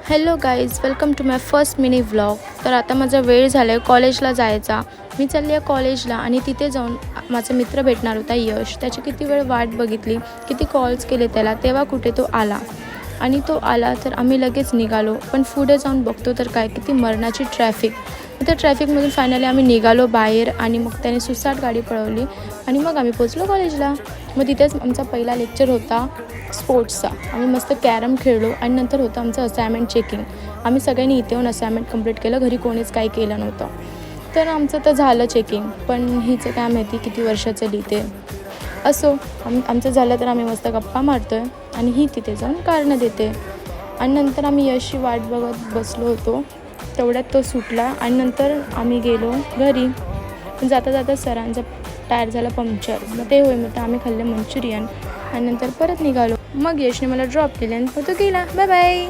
Hello guys, welcome to my first mini vlog. तर आता माझा वेळ झाला आहे कॉलेजला जायचा. मी चालली आहे कॉलेजला आणि तिथे जाऊन माझा मित्र भेटणार होता यश. त्याची किती वेळ वाट बघितली, किती कॉल्स केले त्याला, तेव्हा कुठे तो आला. आणि तो आला तर आम्ही लगेच निघालो. पण पुढे जाऊन बघतो तर काय, किती मरणाची ट्रॅफिक. त्या ट्रॅफिकमधून फायनली आम्ही निघालो बाहेर आणि मग त्याने सुसाट गाडी पळवली आणि मग आम्ही पोचलो कॉलेजला. मग तिथेच आमचा पहिला लेक्चर होता स्पोर्ट्सचा. आम्ही मस्त कॅरम खेळलो आणि नंतर होतं आमचं असायनमेंट चेकिंग. आम्ही सगळ्यांनी इथे येऊन असायनमेंट कंप्लीट केलं, घरी कोणीच काही केलं नव्हतं. तर आमचं तर झालं चेकिंग, पण हिचं काय माहिती किती वर्षाचं लिहिते. असो, आमचं झालं तर आम्ही मस्त गप्पा मारतो आहे आणि ही तिथे जाऊन कारणं देते. आणि नंतर आम्ही यशची वाट बघत बसलो होतो. तेवढ्यात तो सुटला आणि नंतर आम्ही गेलो घरी. जाता जाता सरांचा टायर झाला पंक्चर. मग ते होय, मग आम्ही खाल्लं मंचुरियन आणि नंतर परत निघालो. मग यशने मला ड्रॉप केले आणि तो गेला. Bye bye.